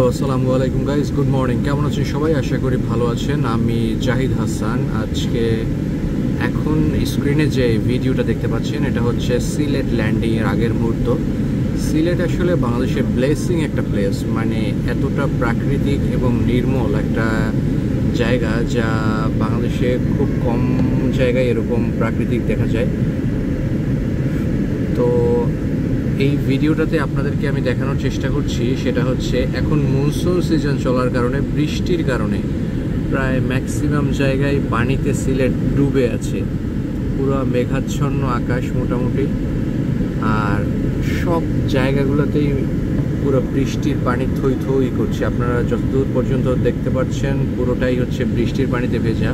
Hello, আসসালামু আলাইকুম guys, good morning. কেমন আছেন সবাই? আশা করি ভালো আছেন। আমি জাহিদ হাসান। আজকে এখন স্ক্রিনে যে ভিডিওটা দেখতে পাচ্ছেন এটা হচ্ছে সিলেট ল্যান্ডিংয়ের আগের মুহূর্ত। সিলেট আসলে বাংলাদেশের ব্লেসিং একটা প্লেস, মানে এতটা প্রাকৃতিক এবং নির্মল একটা জায়গা যা বাংলাদেশে খুব কম জায়গায় এরকম প্রাকৃতিক দেখা যায়। তো এই ভিডিওটাতে আপনাদেরকে আমি দেখানোর চেষ্টা করছি সেটা হচ্ছে এখন মনসুন সিজন চলার কারণে, বৃষ্টির কারণে প্রায় ম্যাক্সিমাম জায়গায় পানিতে সিলেট ডুবে আছে। পুরো মেঘাচ্ছন্ন আকাশ মোটামুটি, আর সব জায়গাগুলোতেই পুরো বৃষ্টির পানি থই থই করছে। আপনারা যতদূর পর্যন্ত দেখতে পাচ্ছেন পুরোটাই হচ্ছে বৃষ্টির পানিতে ভেজা।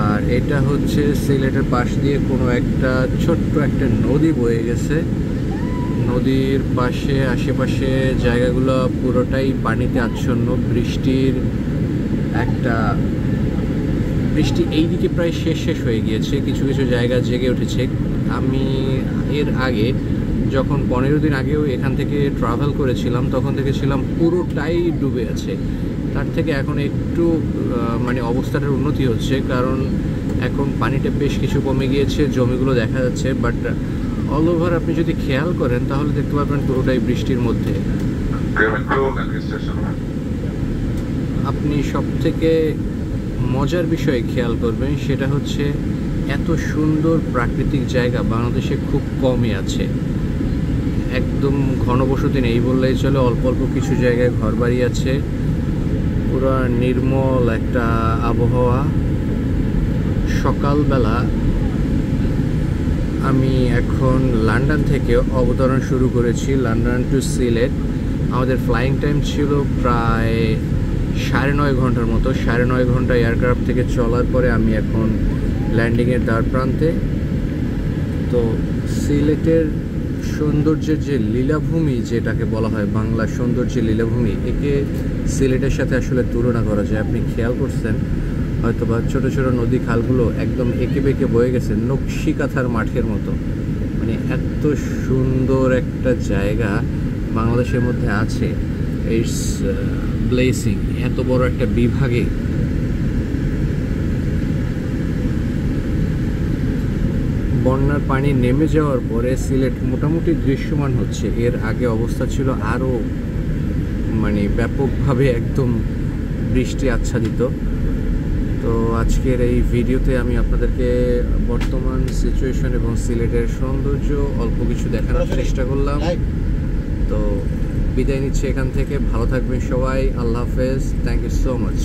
আর এটা হচ্ছে সিলেটের পাশ দিয়ে কোনো একটা ছোট্ট একটা নদী বয়ে গেছে। নদীর পাশে আশেপাশে জায়গাগুলো পুরোটাই পানিতে আচ্ছন্ন। বৃষ্টি এইদিকে প্রায় শেষ হয়ে গিয়েছে, কিছু কিছু জায়গা জেগে উঠেছে। আমি এর আগে যখন 15 দিন আগেও এখান থেকে ট্রাভেল করেছিলাম তখন থেকে ছিলাম পুরোটাই ডুবে আছে। তার থেকে এখন একটু মানে অবস্থাটার উন্নতি হচ্ছে, কারণ এখন পানিটা বেশ কিছু কমে গিয়েছে, জমিগুলো দেখা যাচ্ছে। বাট অল ওভার আপনি যদি খেয়াল করেন তাহলে দেখতে পাবেন পুরোটাই বৃষ্টির মধ্যে। আপনি সব থেকে মজার বিষয়ে খেয়াল করবেন সেটা হচ্ছে এত সুন্দর প্রাকৃতিক জায়গা বাংলাদেশে খুব কমই আছে। একদম ঘনবসতি নেই বললেই চলে, অল্প অল্প কিছু জায়গায় ঘরবাড়ি আছে। পুরো নির্মল একটা আবহাওয়া। সকালবেলা আমি এখন লন্ডন থেকে অবতরণ শুরু করেছি, লন্ডন টু সিলেট। আমাদের ফ্লাইং টাইম ছিল প্রায় 9.5 ঘন্টার মতো। 9.5 ঘন্টা এয়ারক্রাফট থেকে চলার পরে আমি এখন ল্যান্ডিংয়ের দ্বার প্রান্তে। তো সিলেটের সৌন্দর্যের যে লীলাভূমি, যেটাকে বলা হয় বাংলা সৌন্দর্যের লীলাভূমি, একে সিলেটের সাথে আসলে তুলনা করা যায়। আপনি খেয়াল করছেন হয়তোবা ছোটো ছোটো নদী খালগুলো একদম এঁকে বেঁকে বয়ে গেছে নকশি কাঁথার মাঠের মতো। মানে এত সুন্দর একটা জায়গা বাংলাদেশের মধ্যে আছে। It's blessing. এত বড় একটা বিভাগে বন্যার পানি নেমে যাওয়ার পরে সিলেট মোটামুটি দৃশ্যমান হচ্ছে। এর আগে অবস্থা ছিল আরও মানে ব্যাপকভাবে একদম বৃষ্টি আচ্ছাদিত। তো আজকের এই ভিডিওতে আমি আপনাদেরকে বর্তমান সিচুয়েশন এবং সিলেটের সৌন্দর্য অল্প কিছু দেখানোর চেষ্টা করলাম। তো বিদায় নিচ্ছি এখান থেকে। ভালো থাকবেন সবাই। আল্লাহ হাফেজ। Thank you so much.